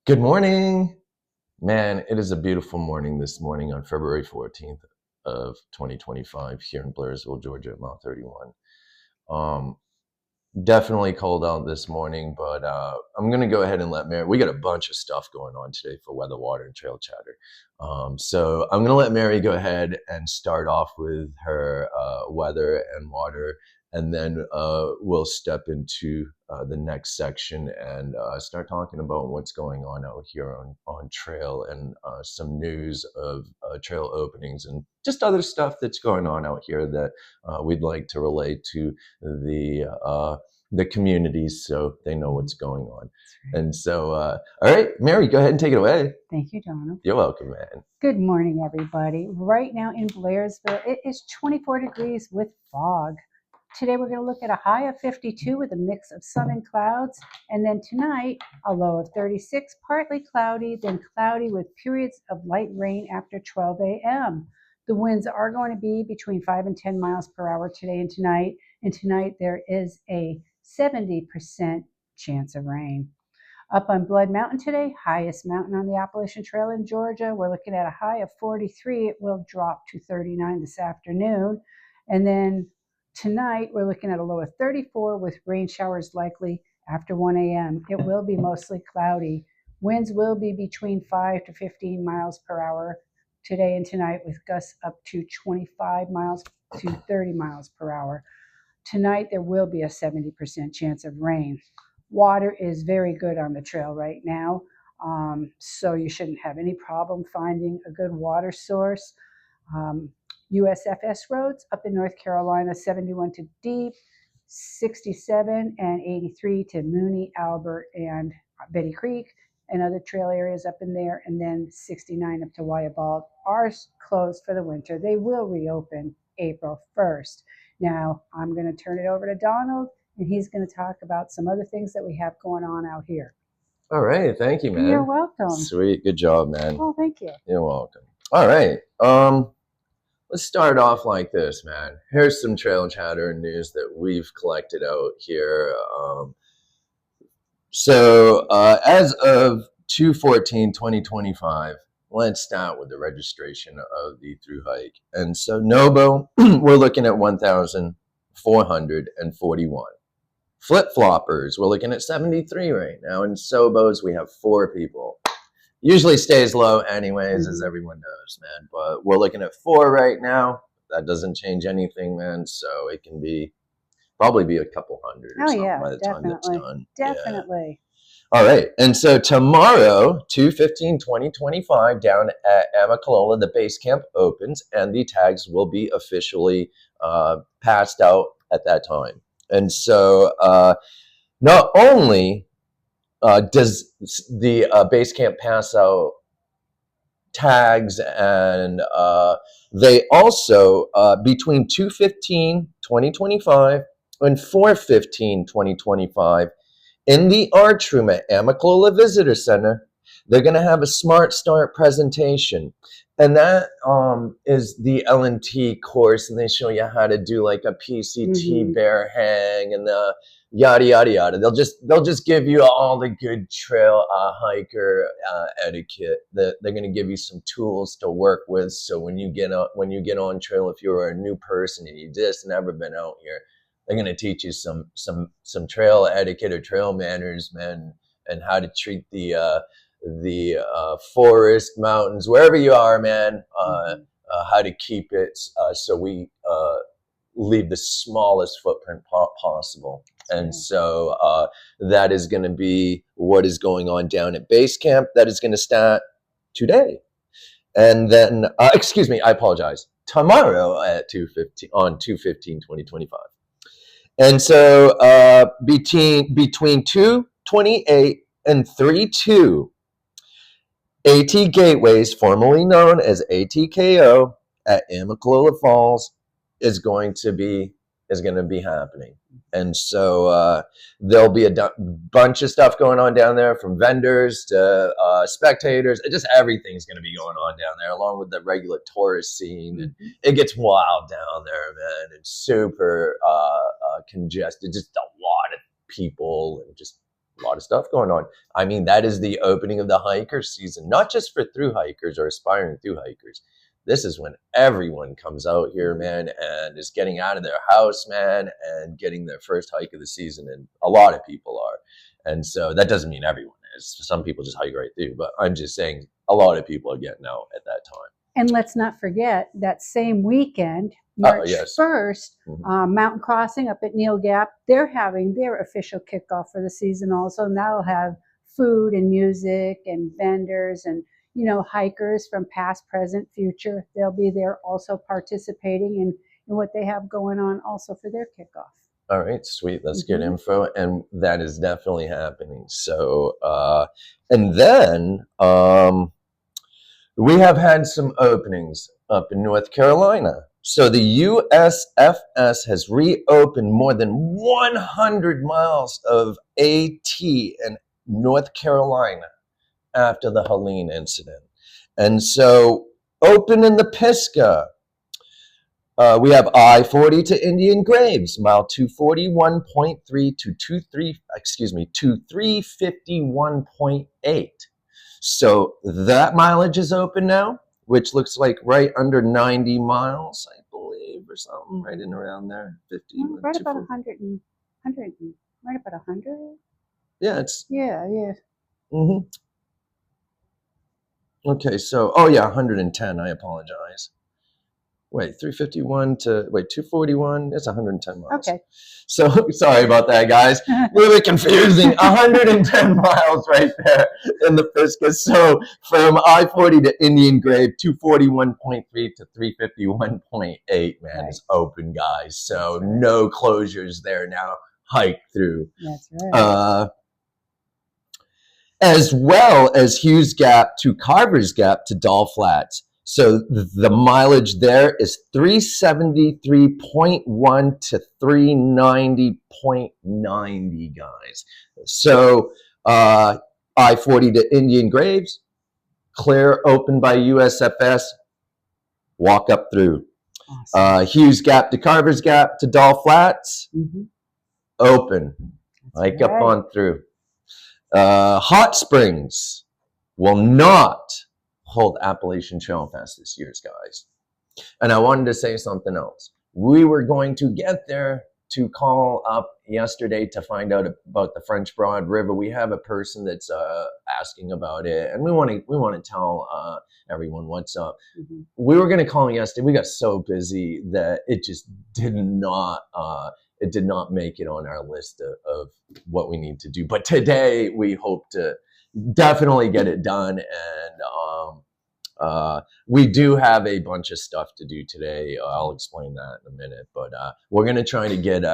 Good morning. Man, it is a beautiful morning this morning on February 14th of 2025 here in Blairsville, Georgia at Mile 31. Um, Definitely cold out this morning, but I'm going to go ahead and let Mary. We got a bunch of stuff going on today for weather, water, and trail chatter. So I'm going to let Mary go ahead and start off with her weather and water, and then we'll step into the next section and start talking about what's going on out here on trail and some news of trail openings and just other stuff that's going on out here that we'd like to relate to the communities so they know what's going on. And so, all right, Mary, go ahead and take it away. Thank you, Donald. You're welcome, man. Good morning, everybody. Right now in Blairsville, it is 24 degrees with fog. Today we're going to look at a high of 52 with a mix of sun and clouds. And then tonight, a low of 36, partly cloudy, then cloudy with periods of light rain after 12 a.m. The winds are going to be between 5 and 10 miles per hour today and tonight. And tonight there is a 70% chance of rain. Up on Blood Mountain today, highest mountain on the Appalachian Trail in Georgia. We're looking at a high of 43. It will drop to 39 this afternoon. And then tonight, we're looking at a low of 34 with rain showers likely after 1 a.m. It will be mostly cloudy. Winds will be between 5 to 15 miles per hour today and tonight, with gusts up to 25 miles to 30 miles per hour. Tonight, there will be a 70% chance of rain. Water is very good on the trail right now, so you shouldn't have any problem finding a good water source. USFS roads up in North Carolina, 71 to Deep, 67 and 83 to Mooney, Albert, and Betty Creek, and other trail areas up in there, and then 69 up to Wyabald are closed for the winter. They will reopen April 1st. Now, I'm going to turn it over to Donald, and he's going to talk about some other things that we have going on out here. All right, thank you, man. You're welcome. Sweet, good job, man. Oh, thank you. You're welcome. All right, let's start off like this, man. Here's some trail chatter and news that we've collected out here. As of 2/14/2025, let's start with the registration of the through hike. And so Nobo, we're looking at 1,441. Flip-floppers, we're looking at 73 right now. And Sobos, we have 4 people. Usually stays low anyways, as everyone knows, man. But we're looking at 4 right now. That doesn't change anything, man. So it can probably be a couple hundred or something by the time that's done. Definitely. Yeah. All right. And so tomorrow, 2/15/2025, down at Amicalola, the base camp opens and the tags will be officially passed out at that time. And so not only does the base camp pass out tags, and they also, between 2/15/2025 and 4/15/2025, in the Arch Room at Amicalola Visitor Center, they're going to have a Smart Start presentation. And that is the L&T course, and they show you how to do like a PCT bear hang and the yada yada yada. They'll just give you all the good trail hiker etiquette. They're going to give you some tools to work with. So when you get on trail, if you're a new person and you just never been out here, they're going to teach you some trail etiquette or trail manners, man, and how to treat the forest, mountains, wherever you are, man. How to keep it so we leave the smallest footprint possible. And so that is going to be what is going on down at base camp. That is going to start today. And then, excuse me, I apologize. Tomorrow at 2/15 on 2/15/2025. And so between 2/28 and 3/2, AT Gateways, formerly known as ATKO, at Amicalola Falls, is going to be happening. And so there'll be a bunch of stuff going on down there, from vendors to spectators. Just everything's going to be going on down there, along with the regular tourist scene. And it gets wild down there, man. It's super congested, just a lot of people, and just A lot of stuff going on. I mean, that is the opening of the hiker season, not just for through hikers or aspiring through hikers. This is when everyone comes out here, man, and is getting out of their house, man, and getting their first hike of the season. And a lot of people are. And so that doesn't mean everyone is. Some people just hike right through. But I'm just saying a lot of people are getting out at that time. And let's not forget that same weekend, March yes. 1st, Mountain Crossing up at Neil Gap, they're having their official kickoff for the season also. And that'll have food and music and vendors and, you know, hikers from past, present, future. They'll be there also participating in what they have going on also for their kickoff. All right, sweet. That's good info. And that is definitely happening. So, and then we have had some openings up in North Carolina. So the USFS has reopened more than 100 miles of AT in North Carolina after the Helene incident. And so open in the Pisgah. We have I-40 to Indian Graves, mile 241.3 to 351.8. So that mileage is open now, which looks like right under 90 miles, I believe, or something, right in around there. 50. Right about 100, right about 100. Yeah, it's. Yeah. Mm-hmm. Okay, so, oh yeah, 110, I apologize. Wait, 351 to, 241, it's 110 miles. Okay. So, sorry about that, guys. A little bit confusing. 110 miles right there in the Pisgah. So, from I-40 to Indian Grave, 241.3 to 351.8, man, is open, guys. So, no closures there now. Hike through. That's right. As well as Hughes Gap to Carver's Gap to Doll Flats. So the mileage there is 373.1 to 390.90, guys. So I-40 to Indian Graves, clear, open by USFS, walk up through. Awesome. Hughes Gap to Carver's Gap to Doll Flats, open. Hike up on through. Hot Springs will not hold Appalachian Trail Fest this year, guys. And I wanted to say something else. We were going to get there to call up yesterday to find out about the French Broad River. We have a person that's asking about it, and we want to tell everyone what's up. We were going to call yesterday. We got so busy that it just did not make it on our list of what we need to do. But today we hope to definitely get it done, and we do have a bunch of stuff to do today. I'll explain that in a minute, but we're gonna try to get the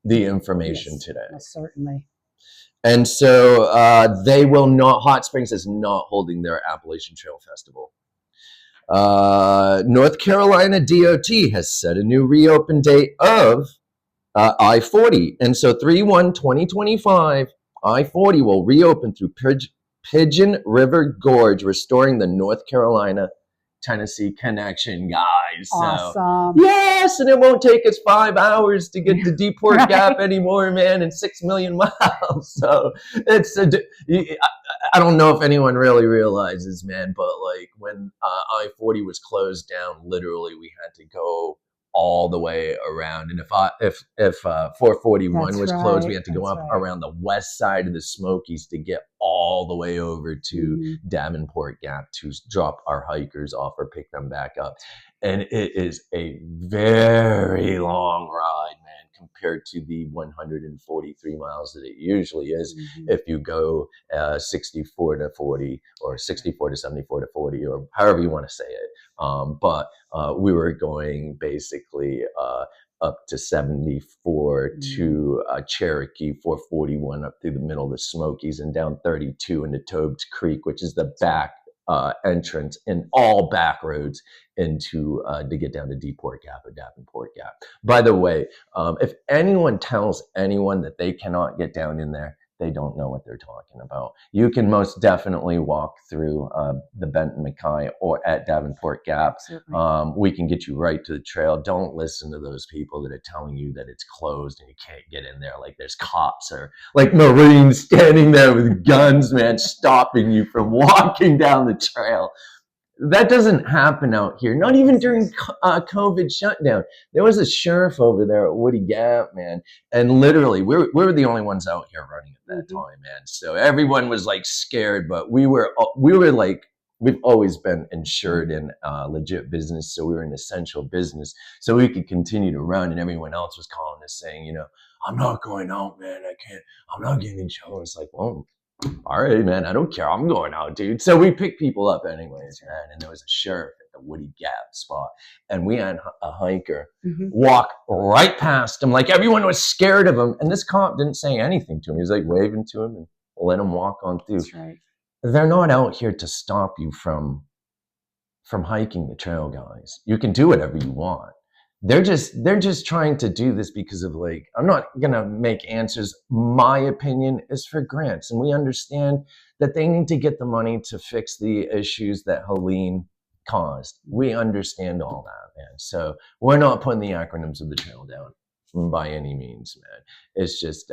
information today. Certainly. And so they will not. Hot Springs is not holding their Appalachian Trail Festival. North Carolina DOT has set a new reopen date of I-40. And so 3/1/2025, I-40 will reopen through Pigeon River Gorge, restoring the North Carolina-Tennessee connection, guys. Awesome. So, yes, and it won't take us 5 hours to get to Deeport Gap anymore, man, and 6 million miles. So it's I don't know if anyone really realizes, man, but like when I-40 was closed down, literally we had to go all the way around. And if 441 was closed, we had to go up around the west side of the Smokies to get all the way over to Davenport Gap to drop our hikers off or pick them back up. And it is a very long ride, man, compared to the 143 miles that it usually is if you go 64 to 40 or 64 to 74 to 40 or however you want to say it. But we were going basically up to 74 to Cherokee, 441 up through the middle of the Smokies and down 32 into Tobes Creek, which is the back entrance and all back roads into to get down to Deeport Gap or Davenport Gap. By the way, if anyone tells anyone that they cannot get down in there, they don't know what they're talking about. You can most definitely walk through the Benton Mackay or at Davenport Gap. We can get you right to the trail. Don't listen to those people that are telling you that it's closed and you can't get in there. Like there's cops or like Marines standing there with guns, man, stopping you from walking down the trail. That doesn't happen out here. Not even during COVID shutdown. There was a sheriff over there at Woody Gap, man, and literally we were the only ones out here running at that time, man. So everyone was like scared, but we were like, we've always been insured in legit business, so we were an essential business, so we could continue to run. And everyone else was calling us saying, you know, I'm not going out, man. I can't. I'm not getting insurance. It's like, well, all right, man, I don't care. I'm going out, dude. So we picked people up anyways, man. And there was a sheriff at the Woody Gap spot. And we had a hiker walk right past him. Like everyone was scared of him. And this cop didn't say anything to him. He was like waving to him and let him walk on through. That's right. They're not out here to stop you from hiking the trail, guys. You can do whatever you want. They're just trying to do this because of like, I'm not gonna make answers. My opinion is for grants, and we understand that they need to get the money to fix the issues that Helene caused. We understand all that, man. So we're not putting the acronyms of the trail down by any means, man. It's just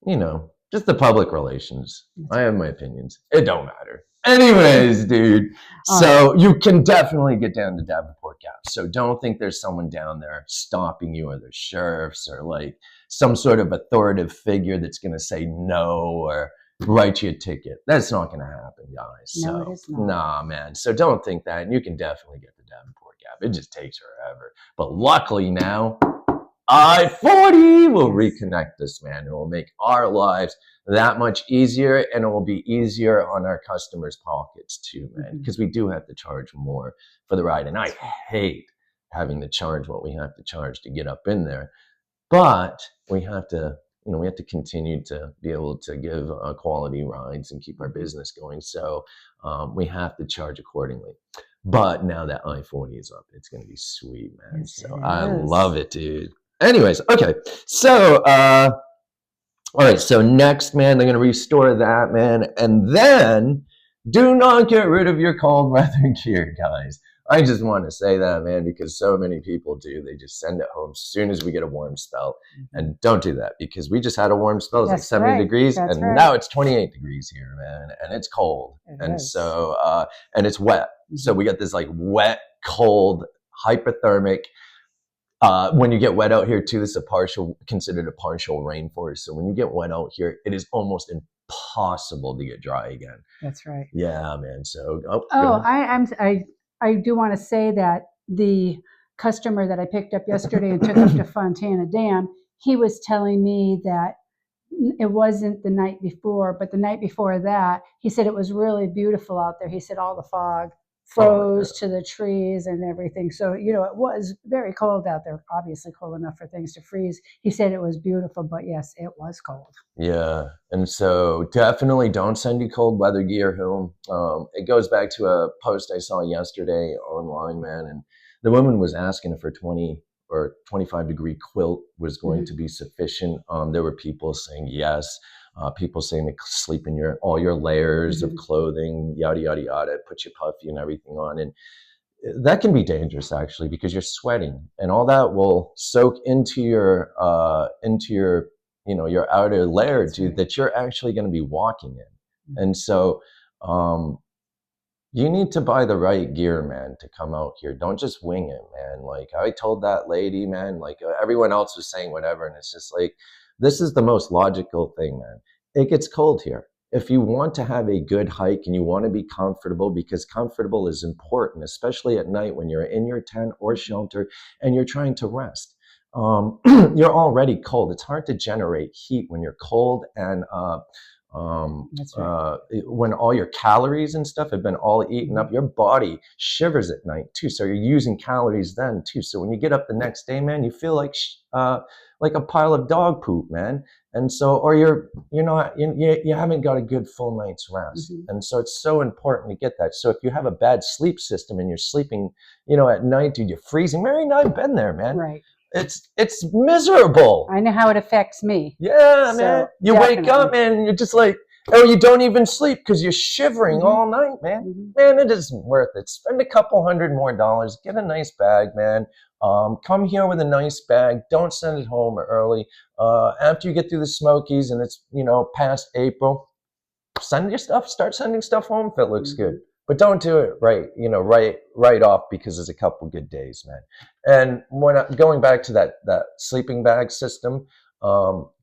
you know, just the public relations. I have my opinions. It don't matter. Anyways, dude. So you can definitely get down to Davenport Gap. So don't think there's someone down there stopping you, or there's sheriffs or like some sort of authoritative figure that's going to say no or write you a ticket. That's not going to happen, guys. No, so, it is not. Nah, man. So don't think that. And you can definitely get to Davenport Gap. It just takes forever. But luckily now, I-40 will reconnect us, man. It will make our lives that much easier, and it will be easier on our customers' pockets too, man, because we do have to charge more for the ride. And I hate having to charge what we have to charge to get up in there. But we have to, you know, we have to continue to be able to give quality rides and keep our business going. So we have to charge accordingly. But now that I-40 is up, it's going to be sweet, man. Yes, so it I is. love it, dude. Anyways, okay. So, all right. So next, man, they're going to restore that, man. And then do not get rid of your cold weather gear, guys. I just want to say that, man, because so many people do. They just send it home as soon as we get a warm spell. And don't do that, because we just had a warm spell. It's like 70 degrees. That's and right. now it's 28 degrees here, man. And it's cold. It is. So, and it's wet. So we got this like wet, cold, hypothermic. When you get wet out here too, this is considered a partial rainforest. So when you get wet out here, it is almost impossible to get dry again. That's right. Yeah, man. So I do want to say that the customer that I picked up yesterday and took up to Fontana Dam, he was telling me that it wasn't the night before, but the night before that, he said it was really beautiful out there. He said all the fog froze to the trees and everything. So, you know, it was very cold out there, obviously cold enough for things to freeze. He said it was beautiful, but yes, it was cold. Yeah. And so definitely don't send your cold weather gear home. It goes back to a post I saw yesterday online, man. And the woman was asking if her 20 or 25 degree quilt was going to be sufficient. There were people saying yes. People saying to sleep in all your layers of clothing, yada, yada, yada, put your puffy and everything on. And that can be dangerous, actually, because you're sweating and all that will soak into your you know, your outer layer, dude, that you're actually going to be walking in. And so you need to buy the right gear, man, to come out here. Don't just wing it, man. Like I told that lady, man, like everyone else was saying whatever. And it's just like, this is the most logical thing, man. It gets cold here. If you want to have a good hike and you want to be comfortable, because comfortable is important, especially at night when you're in your tent or shelter and you're trying to rest. You're already cold. It's hard to generate heat when you're cold, and when all your calories and stuff have been all eaten up, your body shivers at night too. So you're using calories then too. So when you get up the next day, man, you feel like a pile of dog poop, man. And so, or you haven't got a good full night's rest. And so it's so important to get that. So if you have a bad sleep system and you're sleeping, you know, at night, dude, you're freezing. Mary and I've been there, man. Right. it's miserable. I know how it affects me. Yeah, So, man. You wake up, definitely. man, and you're just like, or you don't even sleep because you're shivering Mhm. all night, man. Mhm. Man, it isn't worth it. Spend a couple $100 more, get a nice bag, man. Come here with a nice bag. Don't send it home early. After you get through the Smokies and it's, past April, send your stuff. Start sending stuff home if it looks good. But don't do it right off because it's a couple good days, man. And going back to that sleeping bag system,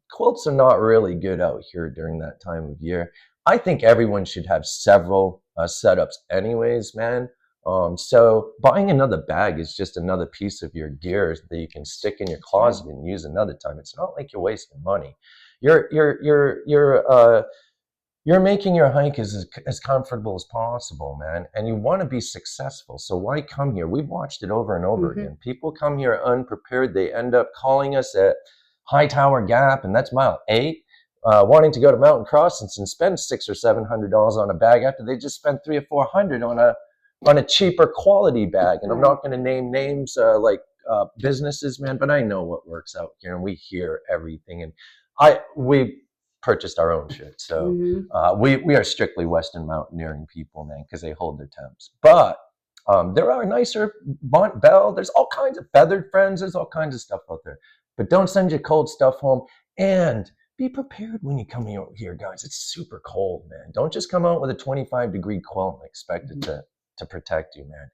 quilts are not really good out here during that time of year. I think everyone should have several setups anyways, man. So buying another bag is just another piece of your gear that you can stick in your closet and use another time. It's not like you're wasting money. You're making your hike as comfortable as possible, man. And you want to be successful. So why come here? We've watched it over and over again. People come here unprepared. They end up calling us at Hightower Gap, and that's mile 8, wanting to go to Mountain Crossings and spend $600 or $700 on a bag after they just spent $300 or $400 on a cheaper quality bag. And I'm not going to name names like businesses, man, but I know what works out here, and we hear everything. And we purchased our own shit. So we are strictly Western mountaineering people, man, because they hold their temps. But there are nicer Mont Bell. There's all kinds of Feathered Friends. There's all kinds of stuff out there. But don't send your cold stuff home. And be prepared when you come here, guys. It's super cold, man. Don't just come out with a 25-degree quilt and expect it to protect you, man.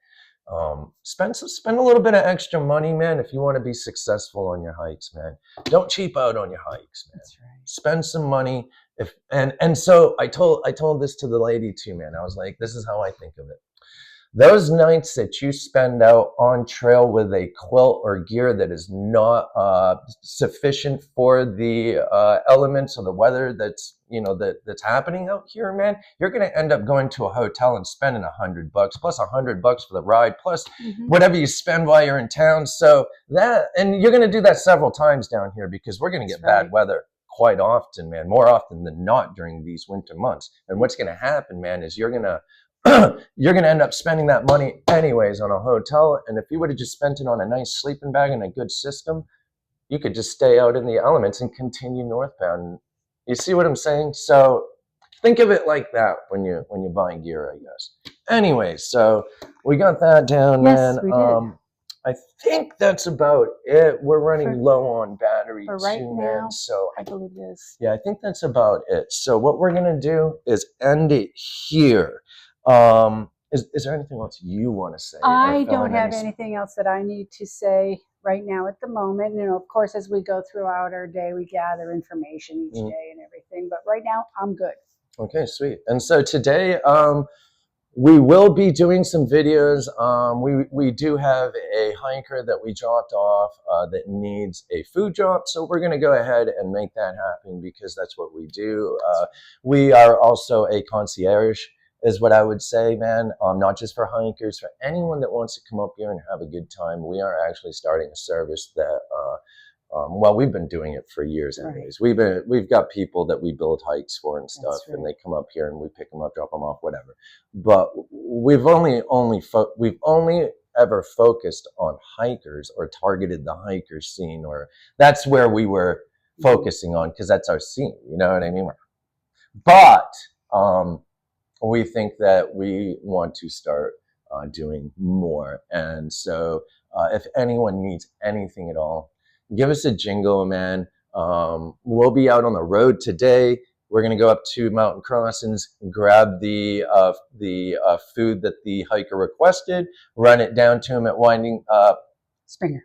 Spend a little bit of extra money, man, if you want to be successful on your hikes, man. Don't cheap out on your hikes, man. That's right. Spend some money. And so I told this to the lady too, man. I was like, this is how I think of it. Those nights that you spend out on trail with a quilt or gear that is not sufficient for the elements or the weather that's happening out here, man, you're going to end up going to a hotel and spending $100 plus $100 for the ride plus whatever you spend while you're in town. So and you're going to do that several times down here because we're going to get bad weather quite often, man, more often than not during these winter months. And what's going to happen, man, is you're going to end up spending that money anyways on a hotel. And if you would have just spent it on a nice sleeping bag and a good system, you could just stay out in the elements and continue northbound. You see what I'm saying? So think of it like that when you're buying gear, I guess. Anyway, so we got that down, Yes, man. we did. I think that's about it. We're running low on battery for right too, now, man. So I believe it is. yeah, I think that's about it. So what we're gonna do is end it here. Is there anything else you want to say? I don't have anything else that I need to say right now at the moment. Of course, as we go throughout our day, we gather information each day and everything. But right now, I'm good. Okay, sweet. And so today, we will be doing some videos. We do have a hiker that we dropped off that needs a food drop. So we're going to go ahead and make that happen because that's what we do. We are also a concierge is what I would say, man. Not just for hikers, for anyone that wants to come up here and have a good time. We are actually starting a service that well, we've been doing it for years anyways. We've got people that we build hikes for and stuff, and they come up here and we pick them up, drop them off, whatever. But we've only ever focused on hikers or targeted the hiker scene, or that's where we were focusing on because that's our scene. You know what I mean? But we think that we want to start doing more, and so if anyone needs anything at all, give us a jingle, man. We'll be out on the road today. We're going to go up to Mountain Crossings, grab the food that the hiker requested, run it down to him at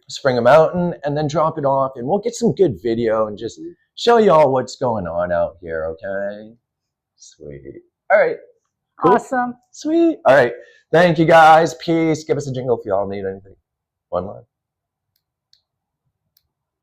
Springer Mountain, and then drop it off. And we'll get some good video and just show y'all what's going on out here, okay? Sweet. All right. Cool. Awesome. Sweet. All right. Thank you, guys. Peace. Give us a jingle if y'all need anything. One line.